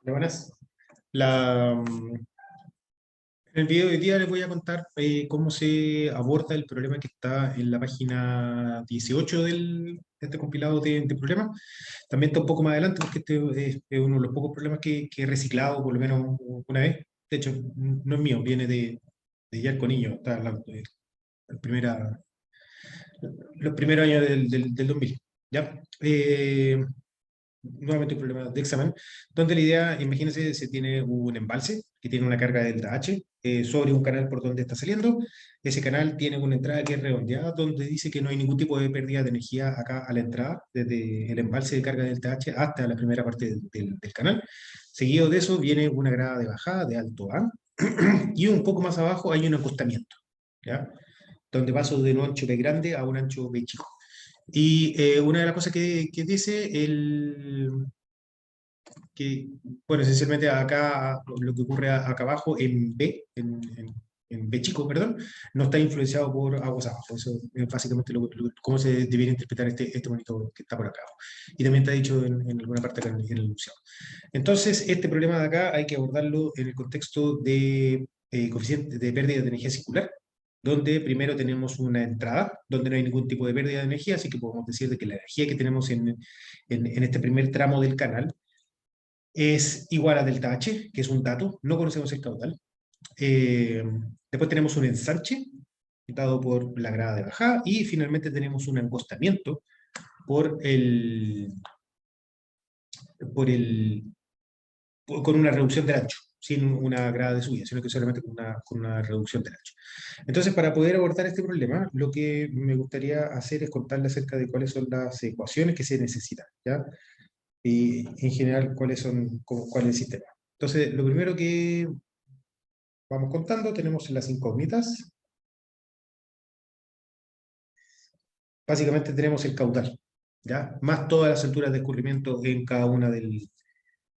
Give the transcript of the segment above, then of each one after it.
Buenas. La, en el video de hoy día les voy a contar cómo se aborda el problema que está en la página 18 de este compilado de problemas. También está un poco más adelante porque este es uno de los pocos problemas que he reciclado por lo menos una vez. De hecho, no es mío, viene de Yarconillo, está hablando de la los primeros años del 2000. ¿Ya? Nuevamente un problema de examen, donde la idea, imagínense, se tiene un embalse que tiene una carga de delta H sobre un canal por donde está saliendo. Ese canal tiene una entrada que es redondeada, donde dice que no hay ningún tipo de pérdida de energía acá a la entrada, desde el embalse de carga de delta H hasta la primera parte del canal. Seguido de eso viene una grada de bajada de alto A, y un poco más abajo hay un acostamiento, ¿ya? Donde paso de un ancho B grande a un ancho B chico. Y una de las cosas que dice que, bueno, esencialmente acá, lo que ocurre acá abajo en B, en B chico, perdón, no está influenciado por aguas abajo. Eso es básicamente cómo se debería interpretar este monitor que está por acá abajo. Y también está dicho en alguna parte acá en el enunciado. Entonces, este problema de acá hay que abordarlo en el contexto de coeficiente de pérdida de energía circular, donde primero tenemos una entrada, donde no hay ningún tipo de pérdida de energía, así que podemos decir de que la energía que tenemos en este primer tramo del canal es igual a delta H, que es un dato, no conocemos el caudal. Después tenemos un ensanche, dado por la grada de bajada, y finalmente tenemos un angostamiento por por el, con una reducción del ancho, sin una grada de subida, sino que solamente con una reducción del ancho. Entonces, para poder abordar este problema, lo que me gustaría hacer es contarle acerca de cuáles son las ecuaciones que se necesitan, ¿ya? Y en general, cuál es el sistema. Entonces, lo primero que vamos contando, tenemos las incógnitas. Básicamente tenemos el caudal, ¿ya? Más todas las alturas de escurrimiento en cada uno de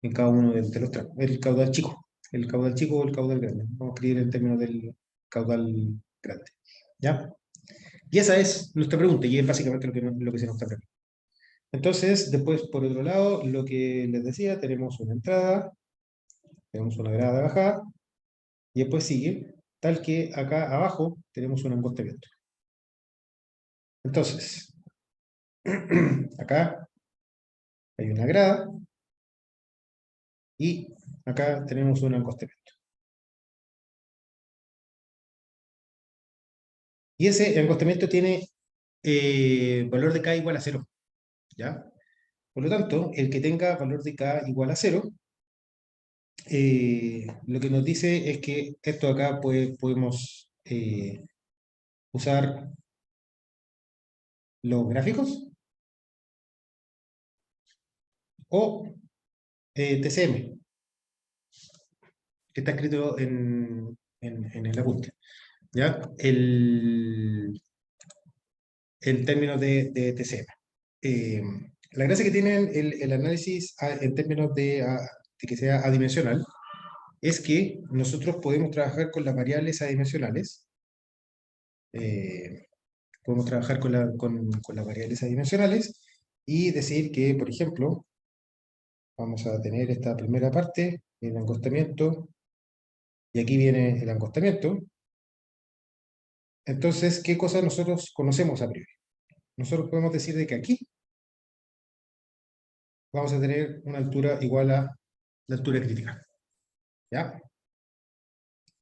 los tramos. El caudal chico o el caudal grande. Vamos a escribir en términos del caudal grande, ¿ya? Y esa es nuestra pregunta, y es básicamente lo que se nos está preguntando. Entonces, después, por otro lado, lo que les decía, tenemos una entrada, tenemos una grada de bajada, y después sigue, tal que acá abajo tenemos un angostamiento. Entonces, acá hay una grada, y acá tenemos un angostamiento. Y ese angostamiento tiene valor de K igual a 0, ¿ya? Por lo tanto, el que tenga valor de K igual a 0, lo que nos dice es que esto acá podemos usar los gráficos o TCM, que está escrito en el apunte, ¿ya? En términos de TCM. La gracia que tiene el análisis en términos de que sea adimensional es que nosotros podemos trabajar con las variables adimensionales, eh, podemos trabajar con las variables adimensionales y decir que, por ejemplo, vamos a tener esta primera parte, el angostamiento, y aquí viene el angostamiento. Entonces, ¿qué cosas nosotros conocemos a priori? Nosotros podemos decir de que aquí vamos a tener una altura igual a la altura crítica, ¿ya?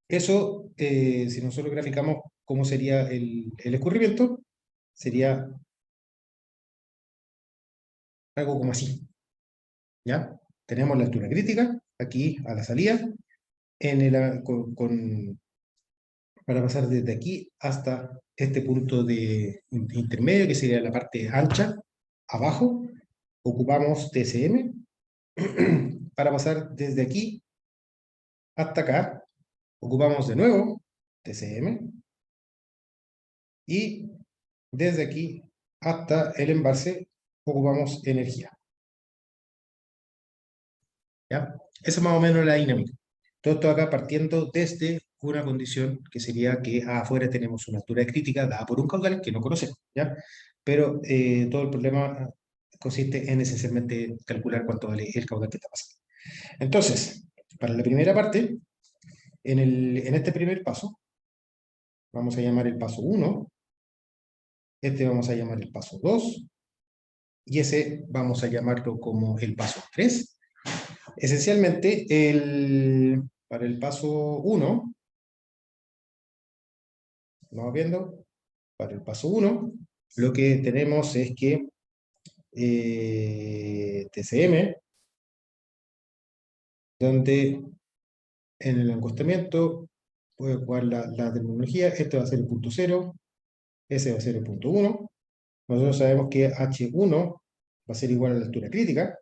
Eso, si nosotros graficamos cómo sería el escurrimiento, sería algo como así, ¿ya? Tenemos la altura crítica, aquí a la salida, para pasar desde aquí hasta este punto de intermedio, que sería la parte ancha, abajo, ocupamos TSM, para pasar desde aquí hasta acá, ocupamos de nuevo TCM, y desde aquí hasta el embalse ocupamos energía, ¿ya? Esa es más o menos la dinámica. Todo esto acá partiendo desde una condición que sería que afuera tenemos una altura crítica dada por un caudal que no conocemos, ¿ya? Pero todo el problema consiste en esencialmente calcular cuánto vale el caudal que está pasando. Entonces, para la primera parte, en este primer paso, vamos a llamar el paso 1, este vamos a llamar el paso 2, y ese vamos a llamarlo como el paso 3. Esencialmente, para el paso 1, vamos viendo, para el paso 1, lo que tenemos es que TCM, donde en el encostamiento voy a ocupar la terminología, este va a ser el punto 0, ese va a ser el punto 1. Nosotros sabemos que H1 va a ser igual a la altura crítica,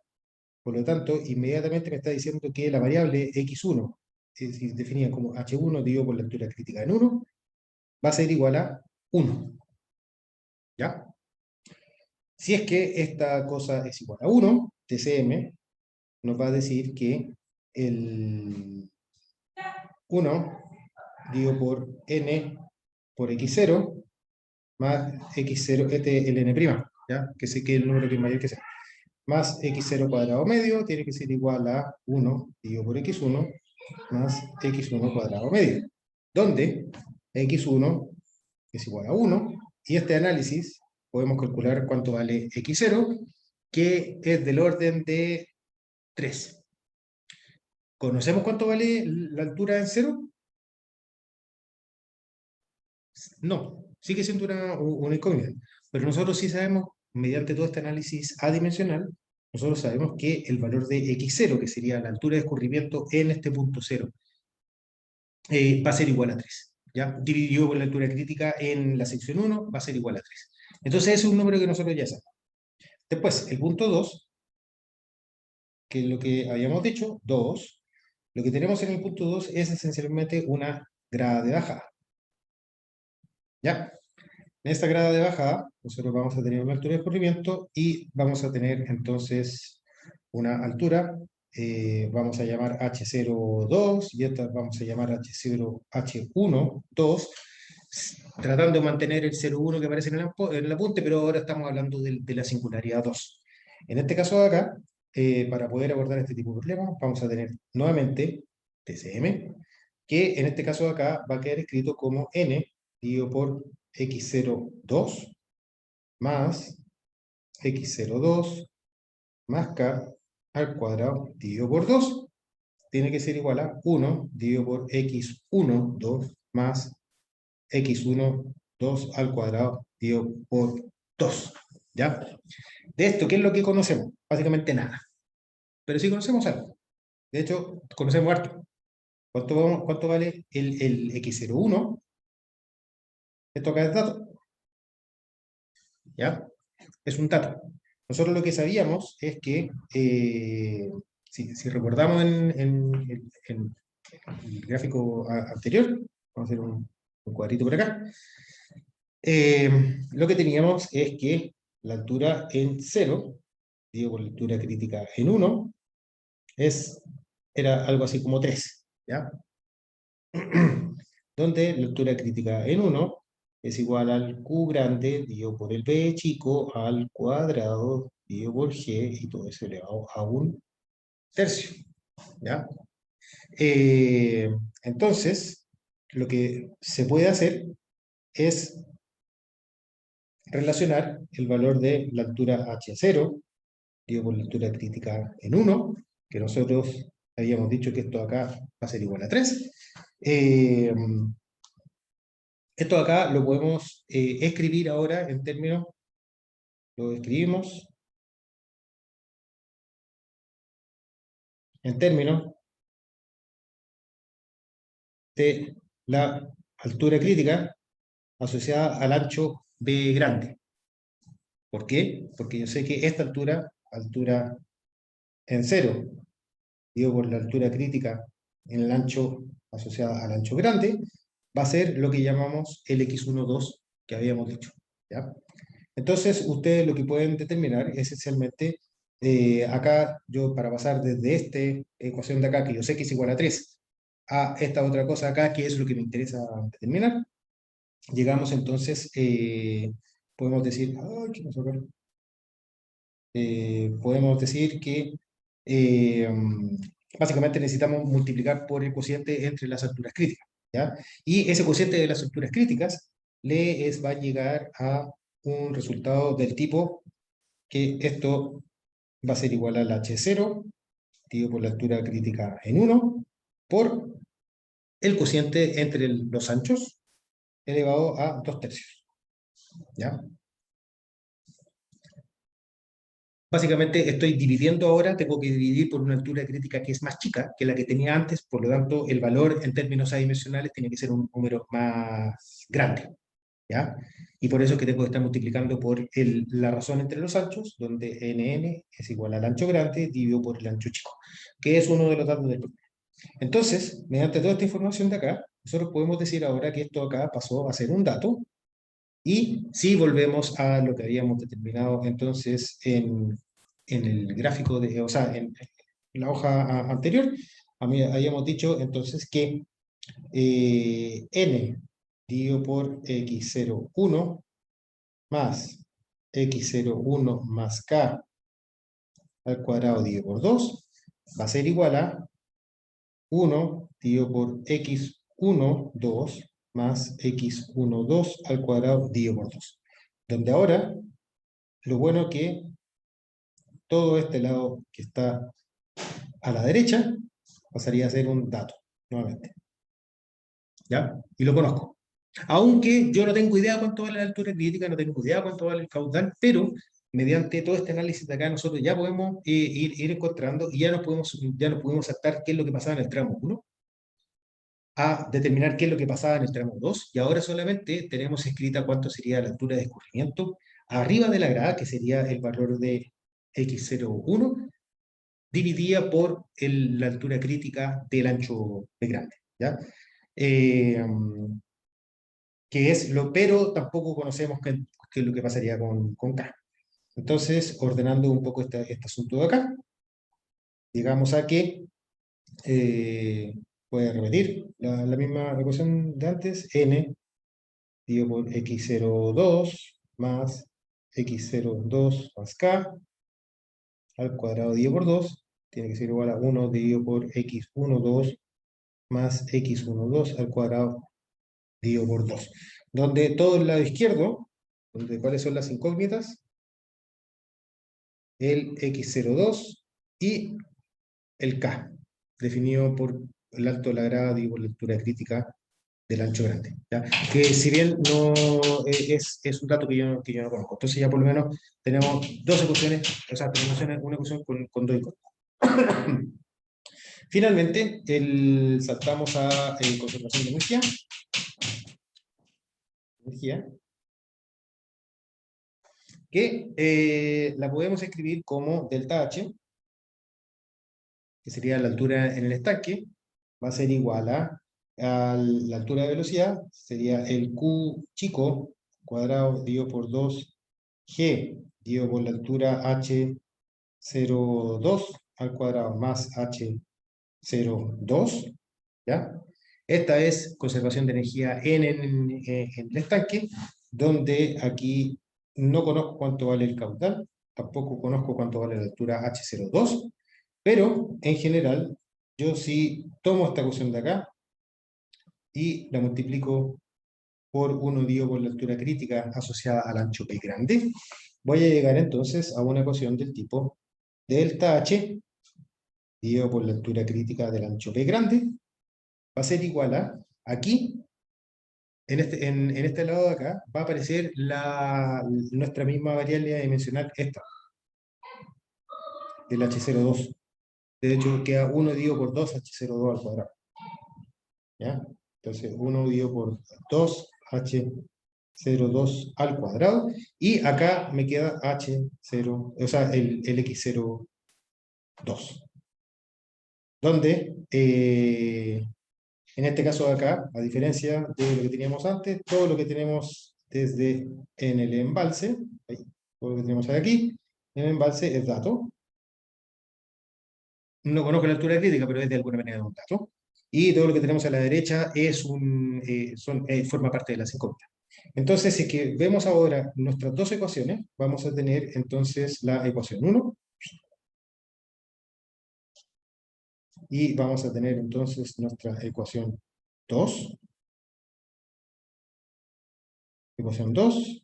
por lo tanto, inmediatamente me está diciendo que la variable x1, es decir, definida como h1 dividido por la altura crítica en 1, va a ser igual a 1. ¿Ya? Si es que esta cosa es igual a 1, TCM nos va a decir que el 1 dividido por n por x0 más x0, este es el n', ¿ya? Que sé que el número que es mayor que sea, más x0 cuadrado medio tiene que ser igual a 1 dividido por x1 más x1 cuadrado medio, donde x1 es igual a 1, y este análisis podemos calcular cuánto vale x0, que es del orden de 3. ¿Conocemos cuánto vale la altura en 0? No, sigue siendo una incógnita, pero nosotros sí sabemos, mediante todo este análisis adimensional, nosotros sabemos que el valor de x0, que sería la altura de escurrimiento en este punto 0, va a ser igual a 3. ¿Ya? Dividido por la altura crítica en la sección 1 va a ser igual a 3. Entonces ese es un número que nosotros ya sabemos. Después, el punto 2, que es lo que habíamos dicho, 2, lo que tenemos en el punto 2 es esencialmente una grada de bajada. ¿Ya? En esta grada de bajada, nosotros vamos a tener una altura de escurrimiento y vamos a tener entonces una altura, vamos a llamar H02 y esta vamos a llamar H0, H1, 2, tratando de mantener el 0,1 que aparece en el apunte, pero ahora estamos hablando de la singularidad 2. En este caso de acá, para poder abordar este tipo de problemas, vamos a tener nuevamente TCM, que en este caso de acá va a quedar escrito como n dividido por x02 más x02 más k al cuadrado dividido por 2. Tiene que ser igual a 1 dividido por x1, 2 más x1, 2 al cuadrado dividido por 2. ¿Ya? De esto, ¿qué es lo que conocemos? Básicamente nada. Pero sí conocemos algo. De hecho, conocemos harto. ¿Cuánto vale el x01? Esto acá es dato. ¿Ya? Es un dato. Nosotros lo que sabíamos es que, si recordamos en el gráfico anterior, vamos a hacer un cuadrito por acá, lo que teníamos es que la altura en 0, digo por la altura crítica en 1, era algo así como 3, ¿ya? Donde la altura crítica en 1 es igual al Q grande dividido por el B chico al cuadrado dividido por G y todo eso elevado a un tercio, ¿ya? Entonces, lo que se puede hacer es relacionar el valor de la altura H0 dividido por la altura crítica en 1, que nosotros habíamos dicho que esto acá va a ser igual a 3. Esto acá lo podemos escribir ahora en términos, lo escribimos en términos de la altura crítica asociada al ancho B grande. ¿Por qué? Porque yo sé que esta altura en 0, digo por la altura crítica en el ancho asociada al ancho grande, va a ser lo que llamamos el x12 que habíamos dicho. ¿Ya? Entonces, ustedes lo que pueden determinar es esencialmente, acá yo para pasar desde esta ecuación de acá, que yo sé que es igual a 3, a esta otra cosa acá, que es lo que me interesa determinar, llegamos entonces, podemos decir, ay, ¿qué pasó acá? Podemos decir que básicamente necesitamos multiplicar por el cociente entre las alturas críticas, ¿ya? Y ese cociente de las alturas críticas va a llegar a un resultado del tipo que esto va a ser igual al H0, dividido por la altura crítica en 1, por el cociente entre los anchos, elevado a 2/3, ¿ya? Básicamente estoy dividiendo ahora, tengo que dividir por una altura crítica que es más chica que la que tenía antes, por lo tanto el valor en términos adimensionales tiene que ser un número más grande, ¿ya? Y por eso es que tengo que estar multiplicando por la razón entre los anchos, donde nn es igual al ancho grande dividido por el ancho chico, que es uno de los datos del problema. Entonces, mediante toda esta información de acá, nosotros podemos decir ahora que esto acá pasó a ser un dato, y si volvemos a lo que habíamos determinado entonces en el gráfico, o sea, en la hoja anterior, habíamos dicho entonces que n dividido por x01 más x01 más k al cuadrado dividido por 2 va a ser igual a 1 dividido por x12 más x12 al cuadrado dividido por 2. Donde ahora, lo bueno es que todo este lado que está a la derecha pasaría a ser un dato, nuevamente. ¿Ya? Y lo conozco. Aunque yo no tengo idea cuánto vale la altura crítica, no tengo idea cuánto vale el caudal, pero mediante todo este análisis de acá nosotros ya podemos ir encontrando y ya nos podemos saltar qué es lo que pasaba en el tramo 1 a determinar qué es lo que pasaba en el tramo 2, y ahora solamente tenemos escrita cuánto sería la altura de escurrimiento arriba de la grada, que sería el valor de x01, dividida por la altura crítica del ancho B grande, ¿ya? Eh, pero tampoco conocemos qué es lo que pasaría con K. Entonces, ordenando un poco este asunto de acá, llegamos a que, voy a repetir la misma ecuación de antes, n dividido por x02 más x02 más k al cuadrado dividido por 2, tiene que ser igual a 1 dividido por x12 más x12 al cuadrado dividido por 2. Donde todo el lado izquierdo, ¿cuáles son las incógnitas? El x02 y el k, definido por el alto de la grada dividido por la altura crítica del ancho grande, ¿ya? Que si bien no es un dato que yo no conozco. Entonces ya por lo menos tenemos dos ecuaciones, o sea, tenemos una ecuación con dos incógnitas. Finalmente, saltamos a conservación de energía, que la podemos escribir como delta H, que sería la altura en el estanque, va a ser igual a la altura de velocidad, sería el Q chico cuadrado dividido por 2G dividido por la altura H02 al cuadrado más H02, ¿ya? Esta es conservación de energía en el estanque, donde aquí no conozco cuánto vale el caudal, tampoco conozco cuánto vale la altura H02, pero en general yo sí tomo esta ecuación de acá y la multiplico por 1 dividido por la altura crítica asociada al ancho P grande, voy a llegar entonces a una ecuación del tipo delta H dividido por la altura crítica del ancho P grande, va a ser igual a, aquí, en este lado de acá, va a aparecer nuestra misma variable dimensional, esta, el H02. De hecho, queda 1 dividido por 2 H02 al cuadrado. ¿Ya? Entonces, 1 dividido por 2 H02 al cuadrado. Y acá me queda H0, o sea, el X02. Donde, en este caso de acá, a diferencia de lo que teníamos antes, todo lo que tenemos desde en el embalse, ahí, todo lo que tenemos aquí, en el embalse es dato. No conozco la altura crítica, pero es de alguna manera un dato. Y todo lo que tenemos a la derecha forma parte de las incógnitas. Entonces, si es que vemos ahora nuestras dos ecuaciones, vamos a tener entonces la ecuación 1, Y vamos a tener entonces nuestra ecuación 2. Ecuación 2,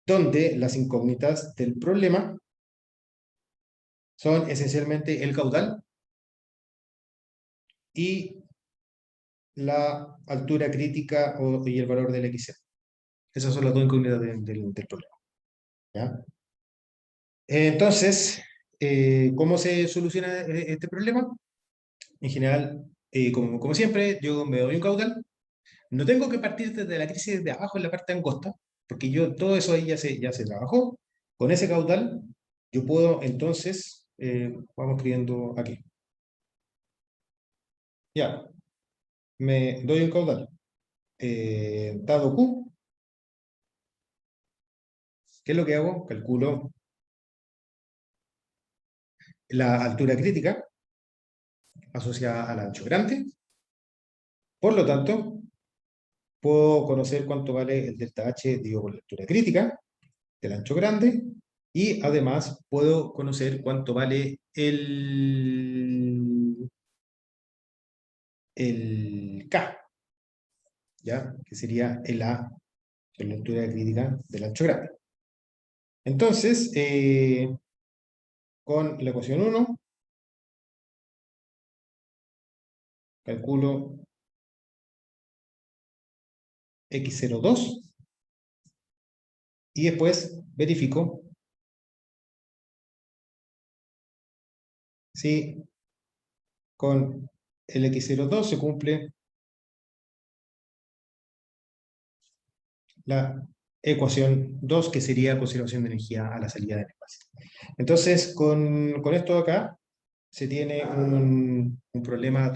donde las incógnitas del problema son esencialmente el caudal y la altura crítica y el valor del XC. Esas son las dos incógnitas del problema. ¿Ya? Entonces, ¿cómo se soluciona este problema? En general, como siempre, yo me doy un caudal. No tengo que partir desde la crisis de abajo en la parte angosta, porque yo todo eso ahí ya se trabajó. Con ese caudal, yo puedo entonces, vamos escribiendo aquí. Ya, me doy un caudal. Dado Q, ¿qué es lo que hago? Calculo la altura crítica asociada al ancho grande. Por lo tanto, puedo conocer cuánto vale el delta H, digo, por la altura crítica del ancho grande, y además puedo conocer cuánto vale el K, ¿ya? Que sería el A, que es la altura crítica del ancho grande. Entonces, con la ecuación 1, calculo x02 y después verifico si con el x02 se cumple la ecuación 2, que sería conservación de energía a la salida del espacio. Entonces, con esto acá se tiene un problema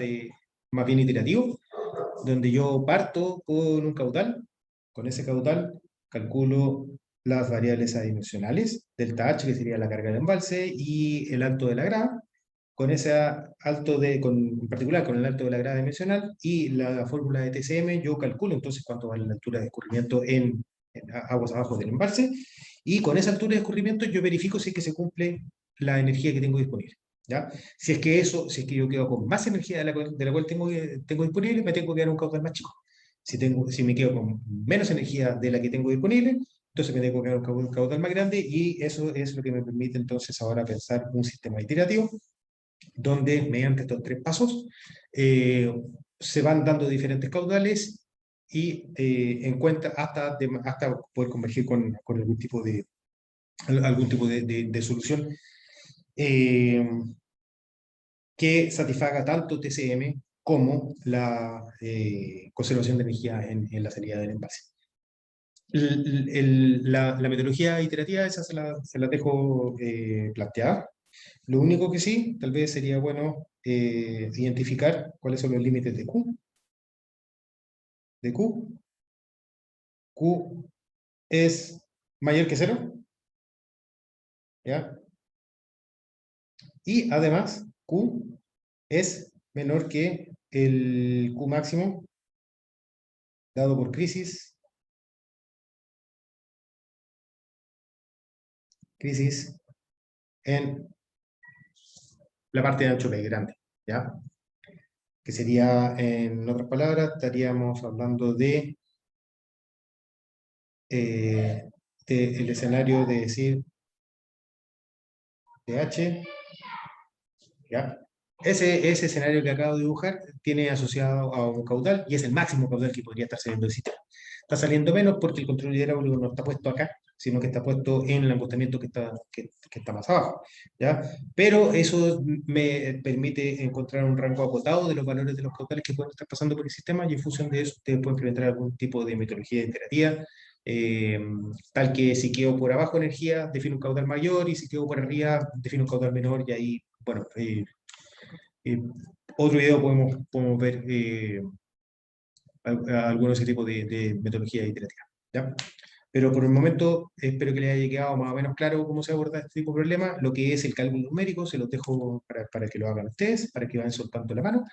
más bien iterativo, donde yo parto con un caudal. Con ese caudal calculo las variables adimensionales, delta H, que sería la carga del embalse, y el alto de la grada. Con ese en particular con el alto de la grada dimensional y la fórmula de TCM, yo calculo entonces cuánto vale la altura de escurrimiento en aguas abajo del embalse, y con esa altura de escurrimiento yo verifico si es que se cumple la energía que tengo disponible. ¿Ya? Si es que yo quedo con más energía de la cual tengo disponible, me tengo que dar un caudal más chico. Si me quedo con menos energía de la que tengo disponible, entonces me tengo que dar un caudal más grande, y eso es lo que me permite entonces ahora pensar un sistema iterativo donde mediante estos tres pasos eh, se van dando diferentes caudales y en cuenta hasta poder converger con algún tipo de solución eh, que satisfaga tanto TCM como la conservación de energía en la salida del envase. La metodología iterativa, esa se la dejo planteada. Lo único que sí, tal vez sería bueno identificar cuáles son los límites de Q. De Q. Q es mayor que 0, ¿ya? Y además, Q es menor que el Q máximo dado por crisis en la parte de ancho P grande, ¿ya? Que sería, en otras palabras, estaríamos hablando el escenario de decir H, ¿ya? Ese escenario que acabo de dibujar tiene asociado a un caudal, y es el máximo caudal que podría estar saliendo del sistema. Está saliendo menos porque el control hidráulico no está puesto acá, sino que está puesto en el acostamiento que está más abajo, ¿ya? Pero eso me permite encontrar un rango acotado de los valores de los caudales que pueden estar pasando por el sistema, y en función de eso ustedes pueden implementar algún tipo de metodología iterativa, eh, tal que si quedo por abajo energía, defino un caudal mayor, y si quedo por arriba, defino un caudal menor, y ahí, bueno, eh, otro video podemos ver algunos de ese tipo de metodología iterativa, ¿ya? Pero por el momento espero que les haya quedado más o menos claro cómo se aborda este tipo de problemas. Lo que es el cálculo numérico se los dejo para que lo hagan ustedes, para que vayan soltando la mano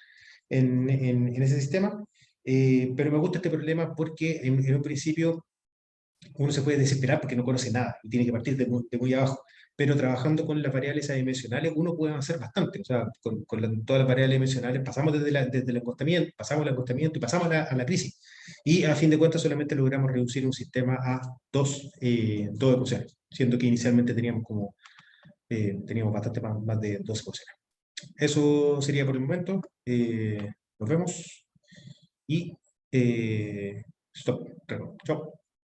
en ese sistema. Pero me gusta este problema porque en un principio uno se puede desesperar porque no conoce nada y tiene que partir de muy abajo. pero trabajando con las variables adimensionales uno puede hacer bastante. O sea, todas las variables dimensionales pasamos desde el acostamiento, pasamos al acostamiento y pasamos a la crisis. Y a fin de cuentas solamente logramos reducir un sistema a dos ecuaciones, siendo que inicialmente teníamos bastante más de dos ecuaciones. Eso sería por el momento. Nos vemos y stop. Chao.